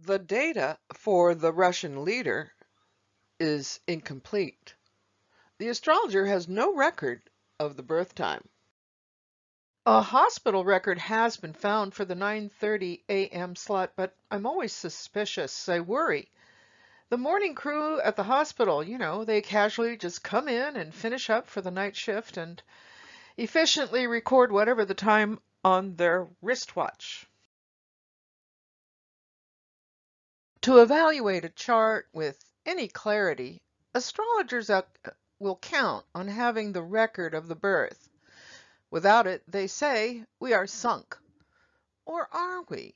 The data for the Russian leader is incomplete. The astrologer has no record of the birth time. A hospital record has been found for the 9:30 a.m. slot, but I'm always suspicious. I worry. The morning crew at the hospital, they casually just come in and finish up for the night shift and efficiently record whatever the time on their wristwatch. To evaluate a chart with any clarity, astrologers will count on having the record of the birth. Without it, they say, we are sunk. Or are we?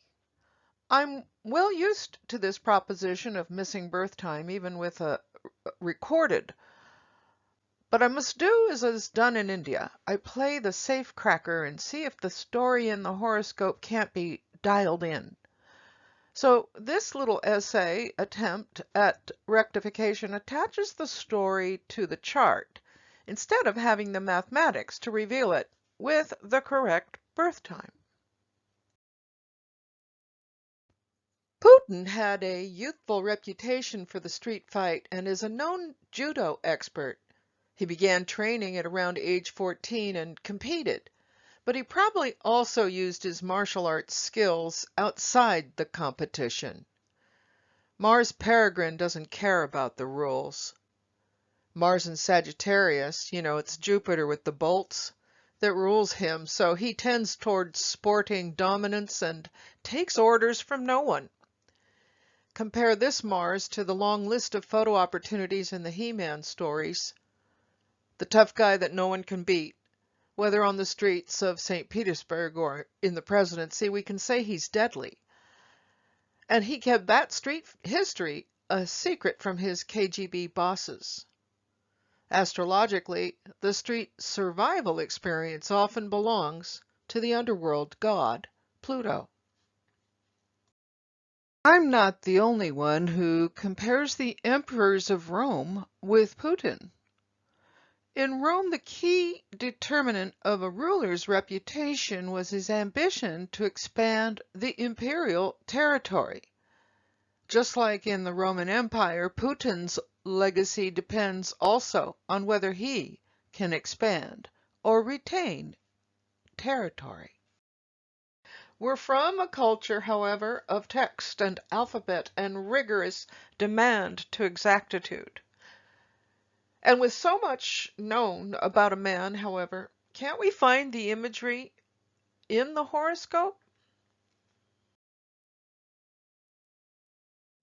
I'm well used to this proposition of missing birth time, even with a recorded. But I must do as is done in India. I play the safe cracker and see if the story in the horoscope can't be dialed in. So this little essay attempt at rectification attaches the story to the chart instead of having the mathematics to reveal it with the correct birth time. Putin had a youthful reputation for the street fight and is a known Judo expert. He began training at around age 14 and competed, but he probably also used his martial arts skills outside the competition. Mars peregrine doesn't care about the rules. Mars in Sagittarius, it's Jupiter with the bolts that rules him, so he tends towards sporting dominance and takes orders from no one. Compare this Mars to the long list of photo opportunities in the He-Man stories. The tough guy that no one can beat. Whether on the streets of St. Petersburg or in the presidency, we can say he's deadly. And he kept that street history a secret from his KGB bosses. Astrologically, the street survival experience often belongs to the underworld god, Pluto. I'm not the only one who compares the emperors of Rome with Putin. In Rome, the key determinant of a ruler's reputation was his ambition to expand the imperial territory. Just like in the Roman Empire, Putin's legacy depends also on whether he can expand or retain territory. We're from a culture, however, of text and alphabet and rigorous demand to exactitude. And with so much known about a man, however, can't we find the imagery in the horoscope?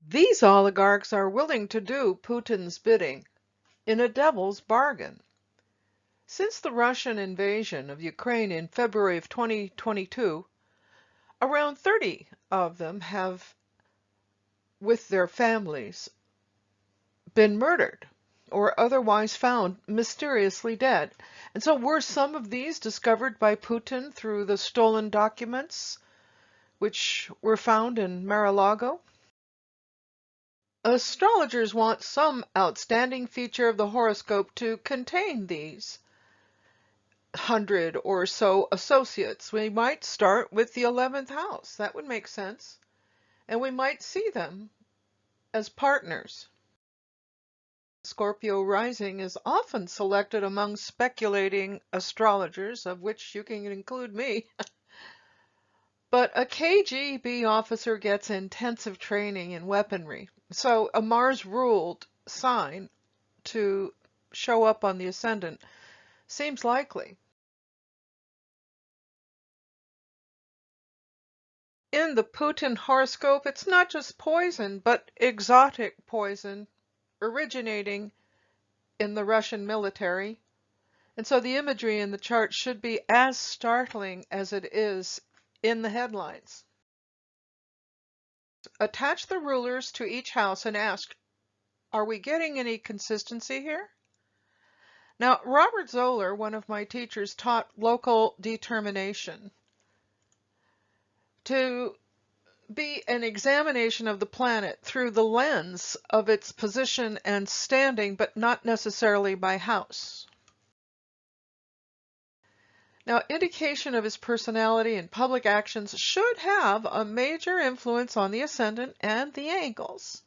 These oligarchs are willing to do Putin's bidding in a devil's bargain. Since the Russian invasion of Ukraine in February of 2022, around 30 of them have, with their families, been murdered or otherwise found mysteriously dead. And so were some of these discovered by Putin through the stolen documents which were found in Mar-a-Lago? Astrologers want some outstanding feature of the horoscope to contain these 100 or so associates. We might start with the 11th house. That would make sense. And we might see them as partners. Scorpio rising is often selected among speculating astrologers, of which you can include me. But a KGB officer gets intensive training in weaponry, so a Mars-ruled sign to show up on the ascendant seems likely. In the Putin horoscope, it's not just poison, but exotic poison originating in the Russian military. And so the imagery in the chart should be as startling as it is in the headlines. Attach the rulers to each house and ask, are we getting any consistency here? Now, Robert Zoller, one of my teachers, taught local determination to be an examination of the planet through the lens of its position and standing, but not necessarily by house. Now, indication of his personality and public actions should have a major influence on the ascendant and the angles.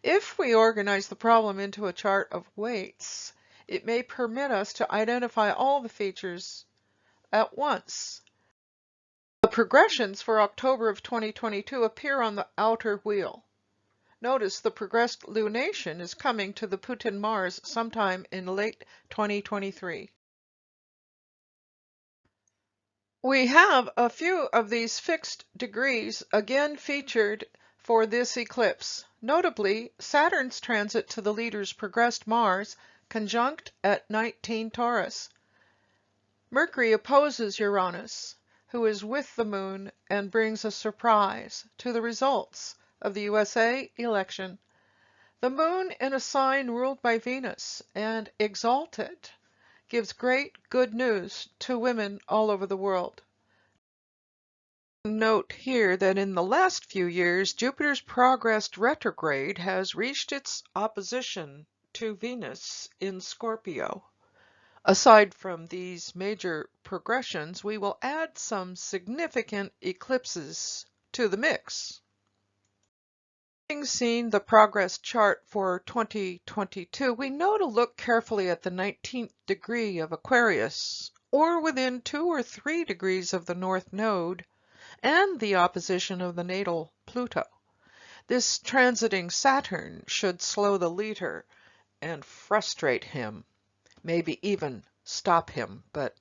If we organize the problem into a chart of weights, it may permit us to identify all the features at once. The progressions for October of 2022 appear on the outer wheel. Notice the progressed lunation is coming to the Putin Mars sometime in late 2023. We have a few of these fixed degrees again featured for this eclipse. Notably, Saturn's transit to the leader's progressed Mars conjunct at 19 Taurus. Mercury opposes Uranus, who is with the moon and brings a surprise to the results of the USA election. The moon in a sign ruled by Venus and exalted gives great good news to women all over the world. Note here that in the last few years, Jupiter's progressed retrograde has reached its opposition to Venus in Scorpio. Aside from these major progressions, we will add some significant eclipses to the mix. Having seen the progress chart for 2022, we know to look carefully at the 19th degree of Aquarius, or within 2 or 3 degrees of the North Node, and the opposition of the natal Pluto. This transiting Saturn should slow the leader and frustrate him, maybe even stop him, but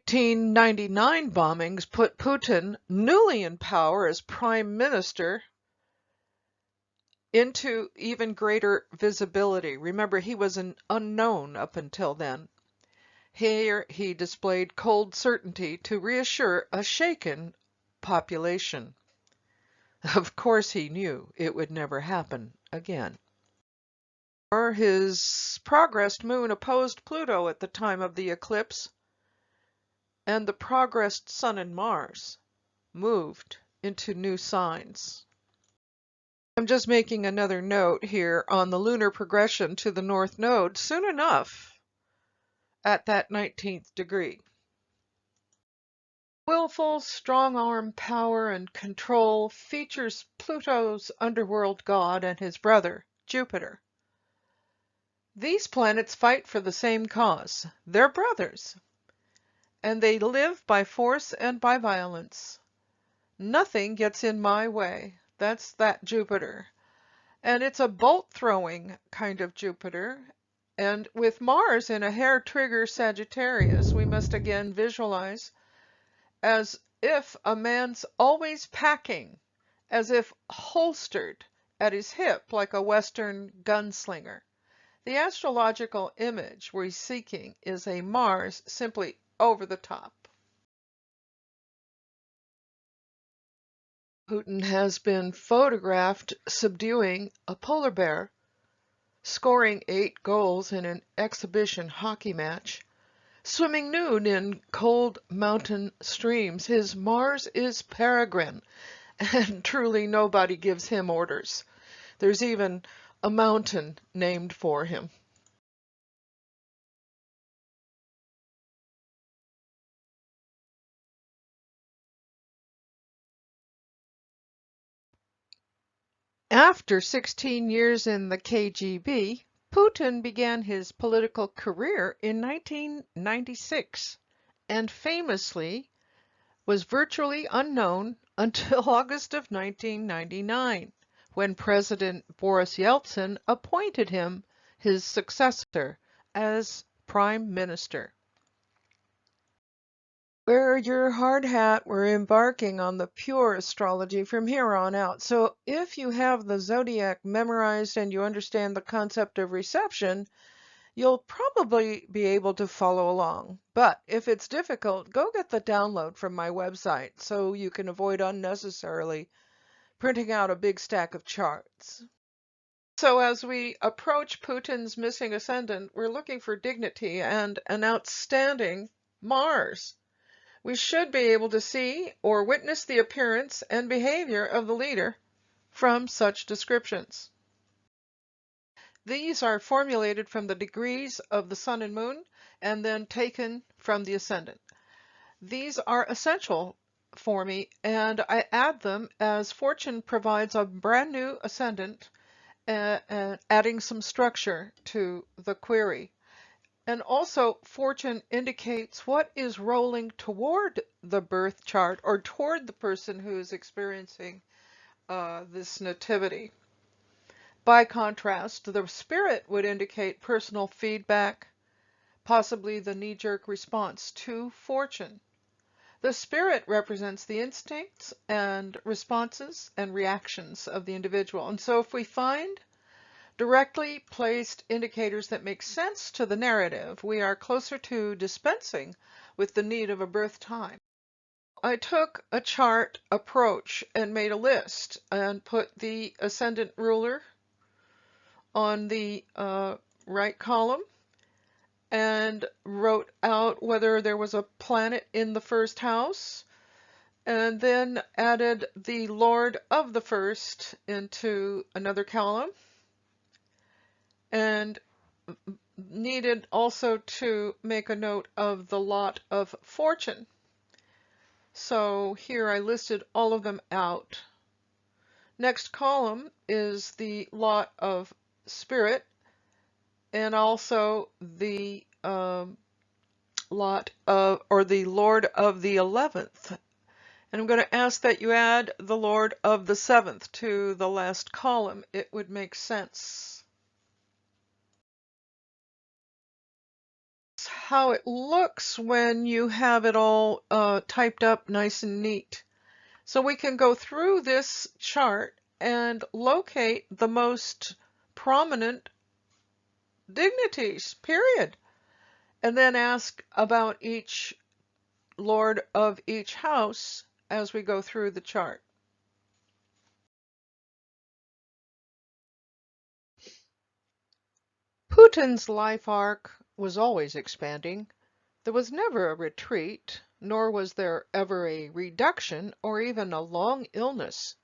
1999 bombings put Putin, newly in power as prime minister, into even greater visibility. Remember, he was an unknown up until then. Here he displayed cold certainty to reassure a shaken population. Of course he knew it would never happen again. His progressed moon opposed Pluto at the time of the eclipse, and the progressed Sun and Mars moved into new signs. I'm just making another note here on the lunar progression to the North Node soon enough at that 19th degree. Willful, strong-arm power and control features Pluto's underworld god and his brother, Jupiter. These planets fight for the same cause. They're brothers, and they live by force and by violence. Nothing gets in my way. That's that Jupiter. And it's a bolt-throwing kind of Jupiter. And with Mars in a hair-trigger Sagittarius, we must again visualize as if a man's always packing, as if holstered at his hip like a Western gunslinger. The astrological image we're seeking is a Mars simply over the top. Putin has been photographed subduing a polar bear, scoring 8 goals in an exhibition hockey match, swimming nude in cold mountain streams. His Mars is peregrine, and truly nobody gives him orders. There's even a mountain named for him. After 16 years in the KGB, Putin began his political career in 1996 and famously was virtually unknown until August of 1999, when President Boris Yeltsin appointed him his successor as Prime Minister. Wear your hard hat. We're embarking on the pure astrology from here on out. So if you have the zodiac memorized and you understand the concept of reception, you'll probably be able to follow along. But if it's difficult, go get the download from my website so you can avoid unnecessarily printing out a big stack of charts. So as we approach Putin's missing ascendant, we're looking for dignity and an outstanding Mars. We should be able to see or witness the appearance and behavior of the leader from such descriptions. These are formulated from the degrees of the Sun and Moon and then taken from the ascendant. These are essential for me, and I add them as fortune provides a brand new ascendant, adding some structure to the query. And also, fortune indicates what is rolling toward the birth chart or toward the person who is experiencing this nativity. By contrast, the spirit would indicate personal feedback, possibly the knee-jerk response to fortune. The spirit represents the instincts and responses and reactions of the individual. And so if we find directly placed indicators that make sense to the narrative, we are closer to dispensing with the need of a birth time. I took a chart approach and made a list and put the ascendant ruler on the right column and wrote out whether there was a planet in the first house, and then added the Lord of the first into another column, and needed also to make a note of the lot of fortune. So here I listed all of them out. Next column is the lot of spirit, and also the lot of, or the Lord of the 11th. And I'm going to ask that you add the Lord of the 7th to the last column. It would make sense. How it looks when you have it all typed up nice and neat. So we can go through this chart and locate the most prominent dignities, period. And then ask about each lord of each house as we go through the chart. Putin's life arc was always expanding. There was never a retreat, nor was there ever a reduction or even a long illness.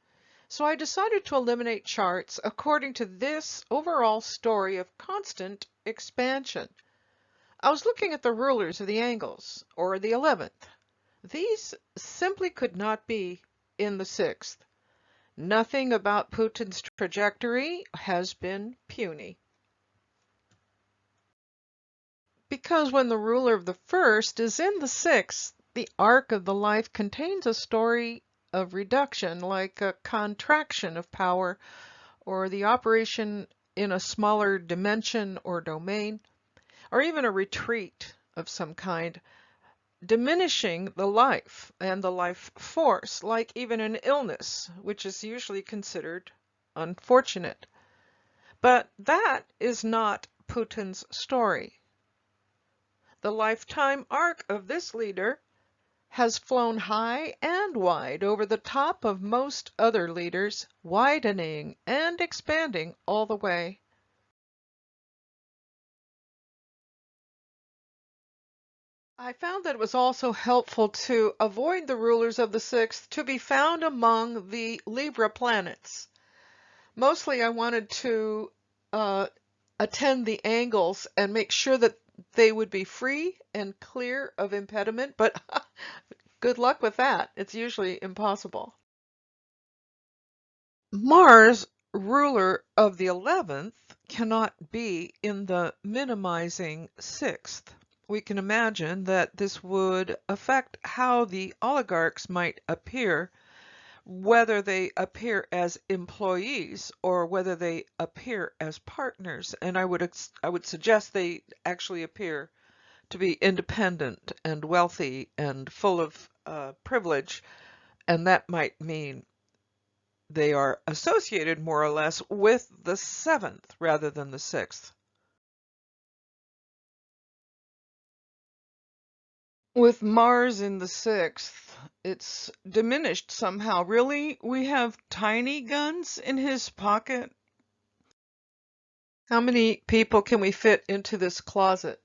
So I decided to eliminate charts according to this overall story of constant expansion. I was looking at the rulers of the angles, or the 11th. These simply could not be in the 6th. Nothing about Putin's trajectory has been puny. Because when the ruler of the first is in the 6th, the arc of the life contains a story of reduction, like a contraction of power, or the operation in a smaller dimension or domain, or even a retreat of some kind, diminishing the life and the life force, like even an illness, which is usually considered unfortunate. But that is not Putin's story. The lifetime arc of this leader has flown high and wide over the top of most other leaders, widening and expanding all the way. I found that it was also helpful to avoid the rulers of the 6th to be found among the Libra planets. Mostly I wanted to attend the angles and make sure that they would be free and clear of impediment, but good luck with that. It's usually impossible. Mars, ruler of the 11th, cannot be in the minimizing 6th. We can imagine that this would affect how the oligarchs might appear, whether they appear as employees or whether they appear as partners. And I would suggest they actually appear to be independent and wealthy and full of privilege, and that might mean they are associated more or less with the 7th rather than the 6th. With Mars in the 6th, it's diminished somehow. Really? We have tiny guns in his pocket? How many people can we fit into this closet?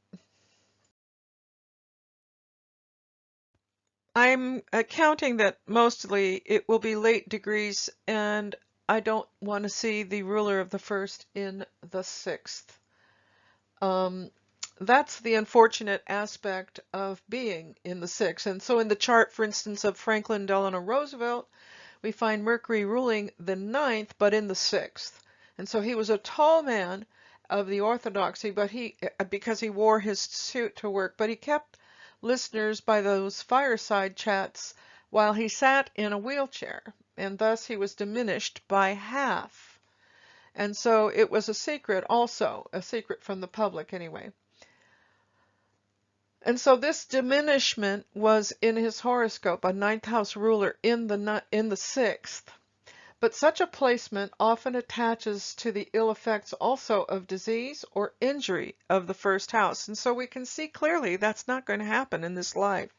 I'm counting that mostly it will be late degrees, and I don't want to see the ruler of the first in the 6th. That's the unfortunate aspect of being in the sixth. And so in the chart, for instance, of Franklin Delano Roosevelt, we find Mercury ruling the ninth, but in the sixth. And so he was a tall man of the orthodoxy, but because he wore his suit to work, but he kept listeners by those fireside chats while he sat in a wheelchair, and thus he was diminished by half. And so it was a secret also, a secret from the public anyway. And so this diminishment was in his horoscope, a ninth house ruler in the sixth. But such a placement often attaches to the ill effects also of disease or injury of the first house. And so we can see clearly that's not going to happen in this life.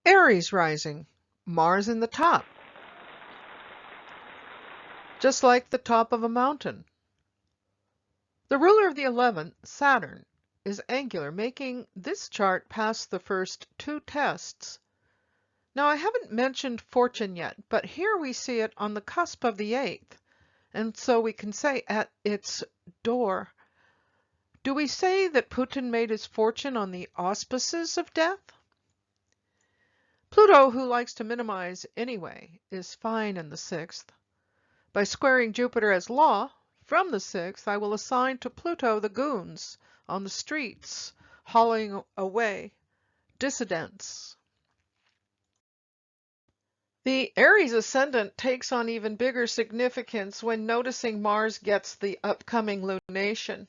Aries rising, Mars in the top, just like the top of a mountain. The ruler of the 11th, Saturn, is angular, making this chart pass the first two tests. Now, I haven't mentioned fortune yet, but here we see it on the cusp of the 8th, and so we can say at its door. Do we say that Putin made his fortune on the auspices of death? Pluto, who likes to minimize anyway, is fine in the 6th. By squaring Jupiter as law, from the 6th, I will assign to Pluto the goons on the streets, hauling away dissidents. The Aries ascendant takes on even bigger significance when noticing Mars gets the upcoming lunation.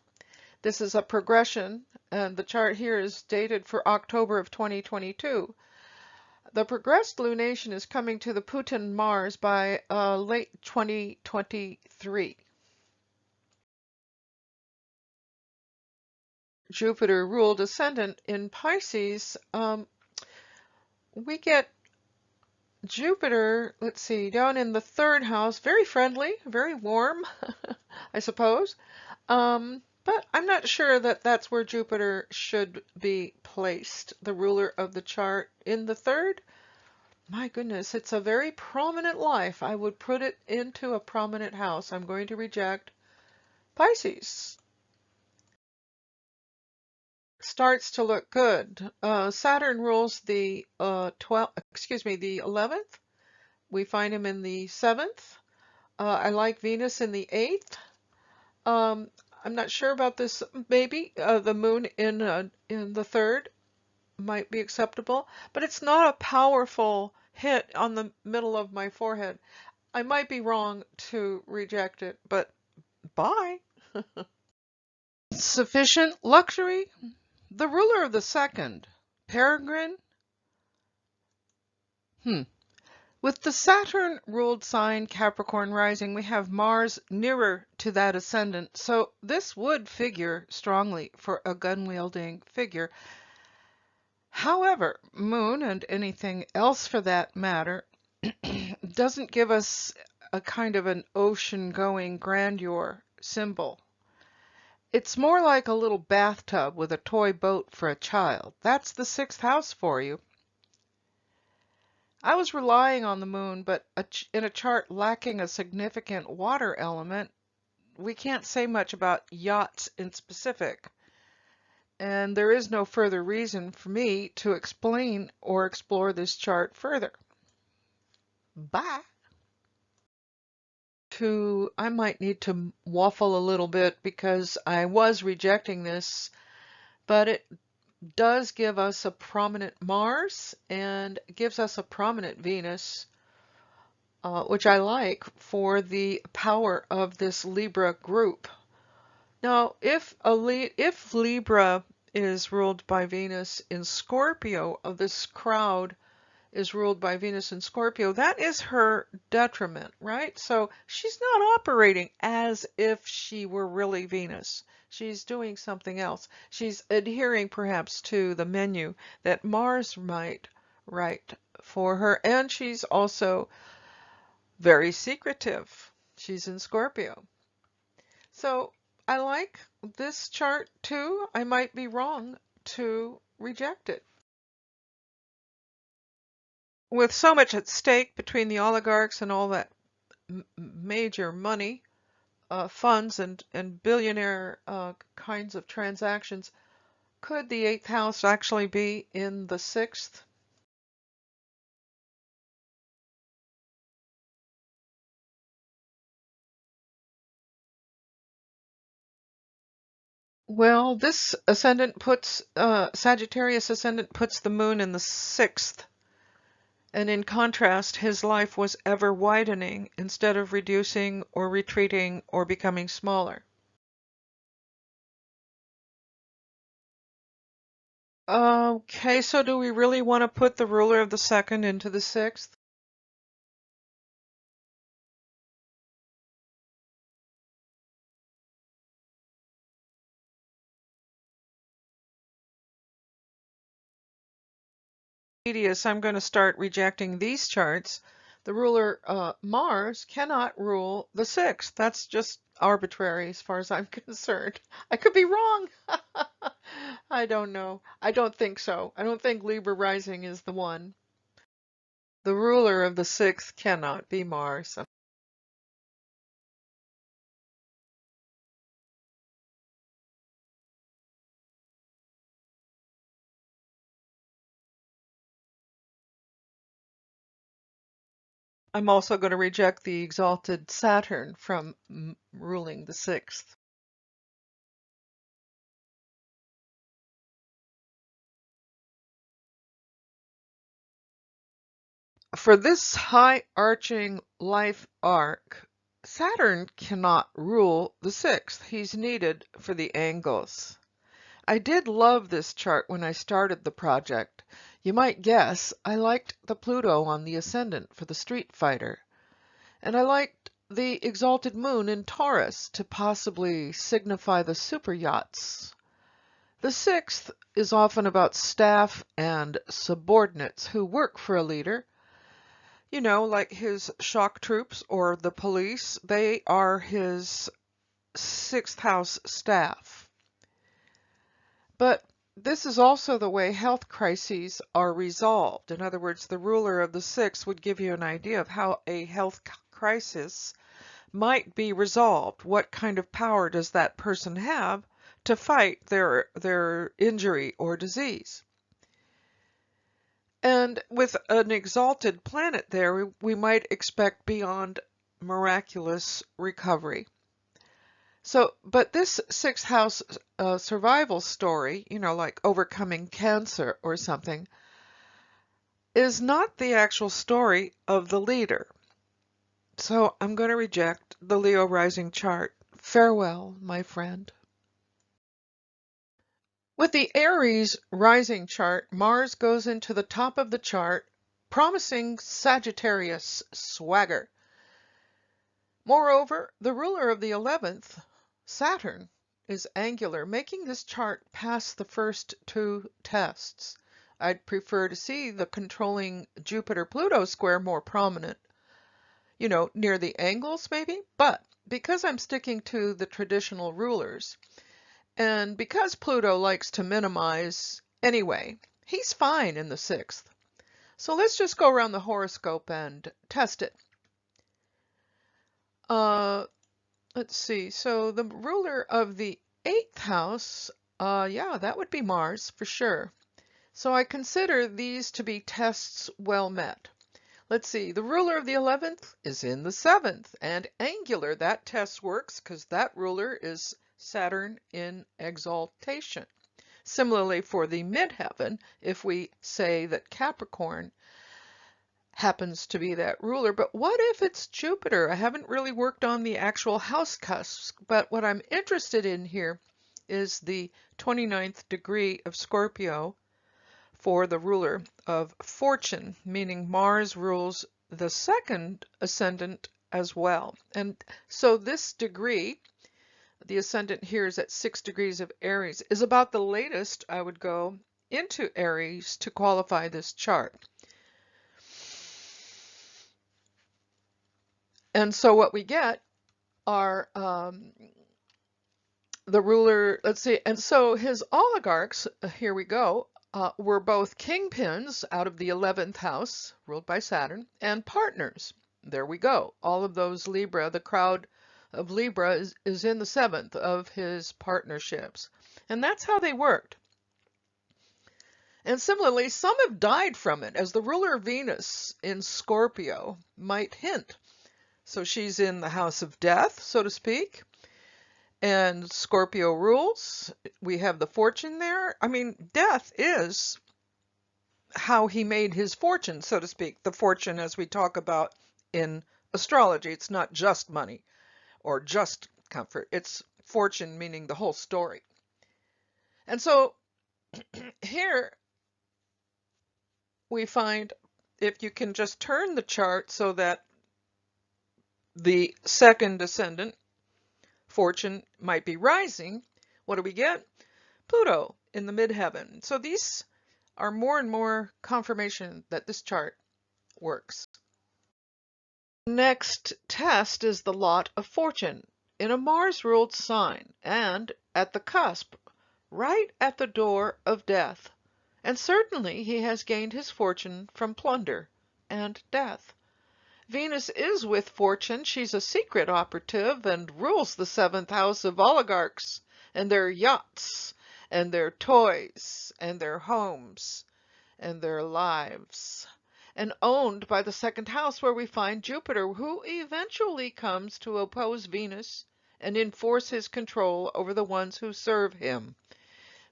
This is a progression, and the chart here is dated for October of 2022. The progressed lunation is coming to the Putin Mars by late 2023. Jupiter ruled ascendant in Pisces. We get Jupiter, let's see, down in the 3rd house, very friendly, very warm, I suppose. But I'm not sure that that's where Jupiter should be placed, the ruler of the chart in the 3rd. My goodness, it's a very prominent life. I would put it into a prominent house. I'm going to reject Pisces. Starts to look good. Saturn rules the the 11th. We find him in the 7th. I like Venus in the 8th. I'm not sure about this. Maybe the moon in the 3rd might be acceptable, but it's not a powerful hit on the middle of my forehead. I might be wrong to reject it, but bye. Sufficient luxury. The ruler of the 2nd, peregrine. With the Saturn-ruled sign Capricorn rising, we have Mars nearer to that ascendant, so this would figure strongly for a gun-wielding figure. However, Moon, and anything else for that matter, doesn't give us a kind of an ocean-going grandeur symbol. It's more like a little bathtub with a toy boat for a child. That's the 6th house for you. I was relying on the moon, but in a chart lacking a significant water element, we can't say much about yachts in specific. And there is no further reason for me to explain or explore this chart further. Bye. I might need to waffle a little bit because I was rejecting this, but it does give us a prominent Mars and gives us a prominent Venus, which I like for the power of this Libra group. Now, if Libra is ruled by Venus in Scorpio, of this crowd is ruled by Venus in Scorpio, that is her detriment, right? So she's not operating as if she were really Venus. She's doing something else. She's adhering perhaps to the menu that Mars might write for her, and she's also very secretive. She's in Scorpio. So I like this chart too. I might be wrong to reject it. With so much at stake between the oligarchs and all that major money, funds and billionaire kinds of transactions, could the eighth house actually be in the sixth? Well, this ascendant puts, Sagittarius ascendant puts the moon in the sixth. And in contrast, his life was ever widening instead of reducing or retreating or becoming smaller. Okay, so do we really want to put the ruler of the second into the sixth? Tedious, I'm going to start rejecting these charts. The ruler Mars cannot rule the sixth. That's just arbitrary as far as I'm concerned. I could be wrong. I don't know. I don't think so. I don't think Libra rising is the one. The ruler of the sixth cannot be Mars. I'm also going to reject the exalted Saturn from ruling the sixth. For this high arching life arc, Saturn cannot rule the sixth. He's needed for the angles. I did love this chart when I started the project. You might guess I liked the Pluto on the ascendant for the street fighter. And I liked the exalted moon in Taurus to possibly signify the super yachts. The sixth is often about staff and subordinates who work for a leader. You know, like his shock troops or the police, they are his sixth house staff. But this is also the way health crises are resolved. In other words, the ruler of the sixth would give you an idea of how a health crisis might be resolved. What kind of power does that person have to fight their injury or disease? And with an exalted planet there, we might expect beyond miraculous recovery. So, but this sixth house survival story, you know, like overcoming cancer or something, is not the actual story of the leader. So I'm going to reject the Leo rising chart. Farewell, my friend. With the Aries rising chart, Mars goes into the top of the chart, promising Sagittarius swagger. Moreover, the ruler of the 11th, Saturn, is angular, making this chart pass the first two tests. I'd prefer to see the controlling Jupiter-Pluto square more prominent, you know, near the angles maybe, but because I'm sticking to the traditional rulers, and because Pluto likes to minimize anyway, he's fine in the sixth. So let's just go around the horoscope and test it. Let's see. So the ruler of the eighth house, yeah, that would be Mars for sure. So I consider these to be tests well met. Let's see. The ruler of the 11th is in the seventh and angular. That test works because that ruler is Saturn in exaltation. Similarly, for the midheaven, if we say that Capricorn happens to be that ruler, but what if it's Jupiter? I haven't really worked on the actual house cusps, but what I'm interested in here is the 29th degree of Scorpio for the ruler of fortune, meaning Mars rules the second ascendant as well. And so this degree, the ascendant here is at 6 degrees of Aries, is about the latest I would go into Aries to qualify this chart. And so what we get are the ruler, let's see, and so his oligarchs, here we go, were both kingpins out of the 11th house, ruled by Saturn, and partners. There we go. All of those Libra, the crowd of Libra is in the 7th of his partnerships. And that's how they worked. And similarly, some have died from it, as the ruler Venus in Scorpio might hint. So she's in the house of death, so to speak. And Scorpio rules. We have the fortune there. I mean, death is how he made his fortune, so to speak. The fortune as we talk about in astrology. It's not just money or just comfort. It's fortune meaning the whole story. And so here we find, if you can just turn the chart so that the second ascendant, fortune, might be rising, what do we get? Pluto in the midheaven. So these are more and more confirmation that this chart works. Next test is the lot of fortune in a Mars-ruled sign and at the cusp, right at the door of death. And certainly he has gained his fortune from plunder and death. Venus is with fortune. She's a secret operative and rules the 7th house of oligarchs and their yachts and their toys and their homes and their lives. And owned by the 2nd house, where we find Jupiter, who eventually comes to oppose Venus and enforce his control over the ones who serve him.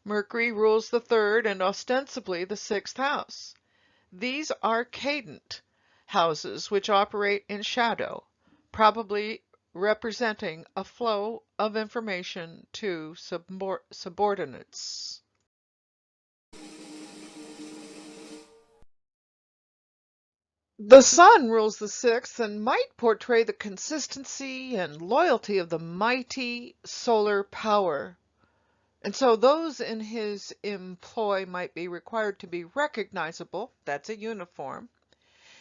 Mercury rules the 3rd and ostensibly the 6th house. These are cadent houses which operate in shadow, probably representing a flow of information to subordinates. The Sun rules the 6th and might portray the consistency and loyalty of the mighty solar power. And so those in his employ might be required to be recognizable. That's a uniform.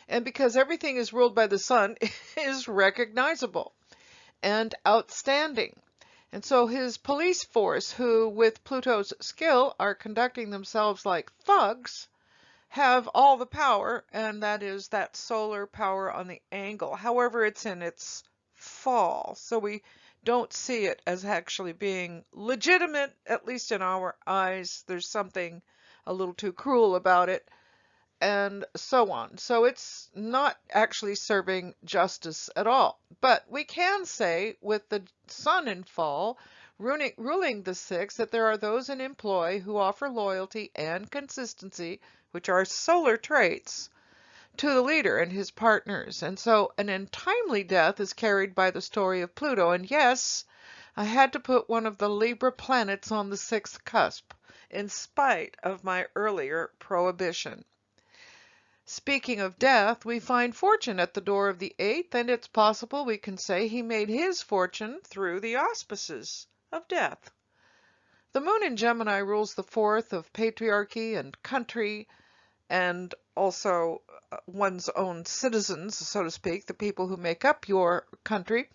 And because everything is ruled by the Sun, is recognizable and outstanding. And so his police force, who with Pluto's skill are conducting themselves like thugs, have all the power, and that is that solar power on the angle. However, it's in its fall, so we don't see it as actually being legitimate, at least in our eyes. There's something a little too cruel about it, and so on. So it's not actually serving justice at all. But we can say, with the Sun in fall, ruling the 6th, that there are those in employ who offer loyalty and consistency, which are solar traits, to the leader and his partners. And so an untimely death is carried by the story of Pluto. And yes, I had to put one of the Libra planets on the 6th cusp, in spite of my earlier prohibition. Speaking of death, we find fortune at the door of the 8th, and it's possible we can say he made his fortune through the auspices of death. The moon in Gemini rules the 4th of patriarchy and country, and also one's own citizens, so to speak, the people who make up your country.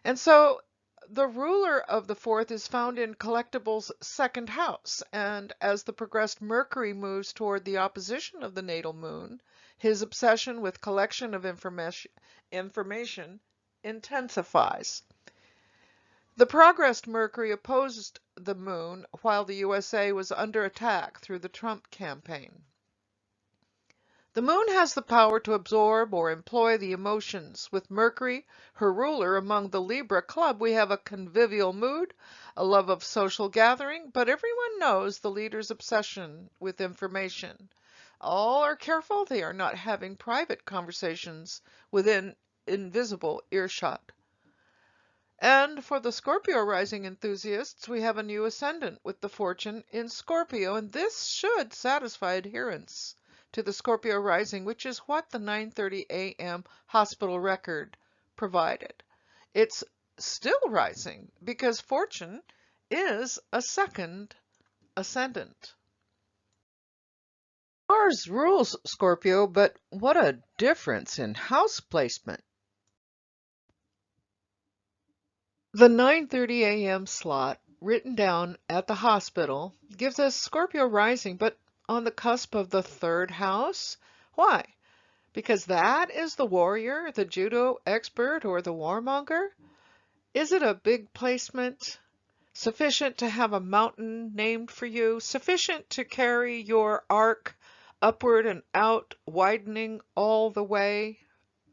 And so the ruler of the 4th is found in collectibles' 2nd house, and as the progressed Mercury moves toward the opposition of the natal moon, his obsession with collection of information intensifies. The progressed Mercury opposed the moon while the USA was under attack through the Trump campaign. The moon has the power to absorb or employ the emotions. With Mercury, her ruler, among the Libra club, we have a convivial mood, a love of social gathering, but everyone knows the leader's obsession with information. All are careful they are not having private conversations within invisible earshot. And for the Scorpio rising enthusiasts, we have a new ascendant with the fortune in Scorpio, and this should satisfy adherence to the Scorpio rising, which is what the 9:30 a.m. hospital record provided. It's still rising because fortune is a second ascendant. Mars rules Scorpio, but what a difference in house placement. The 9:30 a.m. slot, written down at the hospital, gives us Scorpio rising, but on the cusp of the 3rd house. Why? Because that is the warrior, the Judo expert, or the warmonger? Is it a big placement? Sufficient to have a mountain named for you? Sufficient to carry your arc upward and out, widening all the way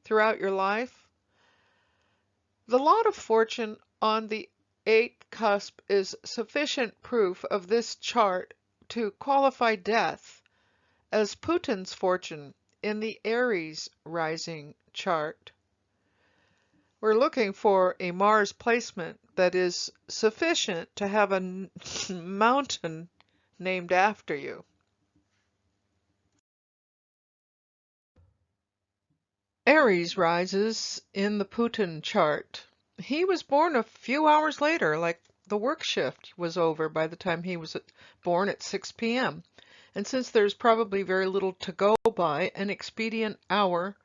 throughout your life? The lot of fortune on the eighth cusp is sufficient proof of this chart to qualify death as Putin's fortune in the Aries rising chart. We're looking for a Mars placement that is sufficient to have a mountain named after you. Aries rises in the Putin chart. He was born a few hours later, like the work shift was over by the time he was born at 6 p.m. And since there's probably very little to go by, an expedient hour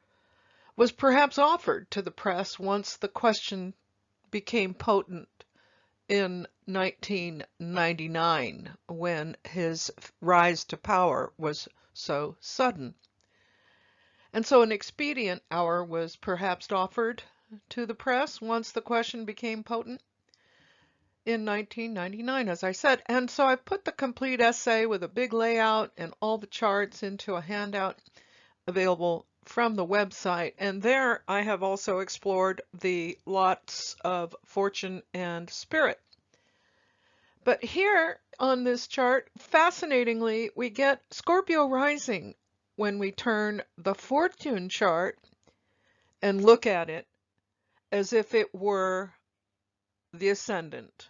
was perhaps offered to the press once the question became potent in 1999, when his rise to power was so sudden. And so an expedient hour was perhaps offered to the press once the question became potent in 1999, as I said. And so I put the complete essay with a big layout and all the charts into a handout available from the website. And there I have also explored the lots of fortune and spirit. But here on this chart, fascinatingly, we get Scorpio rising when we turn the fortune chart and look at it as if it were the ascendant.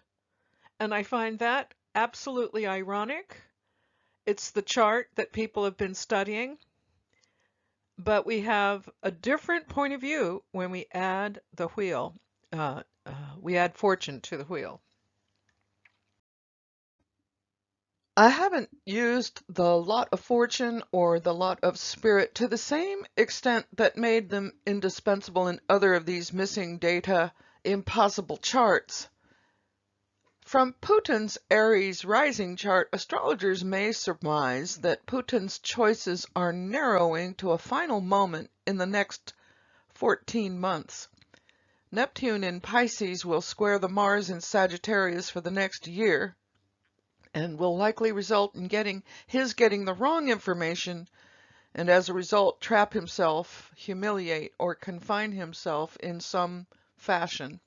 And I find that absolutely ironic. It's the chart that people have been studying, but we have a different point of view when we add the wheel. We add fortune to the wheel. I haven't used the lot of fortune or the lot of spirit to the same extent that made them indispensable in other of these missing data impossible charts. From Putin's Aries rising chart, astrologers may surmise that Putin's choices are narrowing to a final moment in the next 14 months. Neptune in Pisces will square the Mars in Sagittarius for the next year, and will likely result in getting the wrong information, and as a result trap himself, humiliate, or confine himself in some fashion.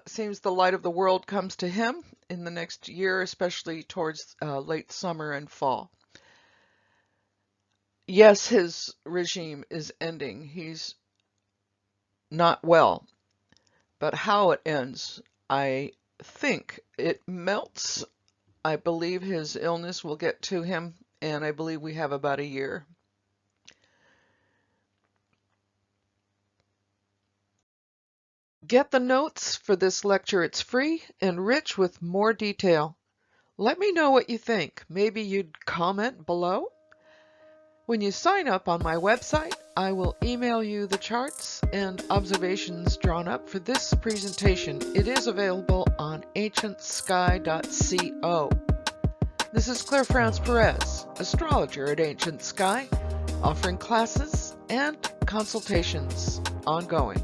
Seems the light of the world comes to him in the next year, especially towards late summer and fall. Yes, his regime is ending. He's not well, but how it ends, I think it melts. I believe his illness will get to him, and I believe we have about a year. Get the notes for this lecture. It's free and rich with more detail. Let me know what you think. Maybe you'd comment below. When you sign up on my website, I will email you the charts and observations drawn up for this presentation. It is available on ancientsky.co. This is Claire France Perez, astrologer at Ancient Sky, offering classes and consultations ongoing.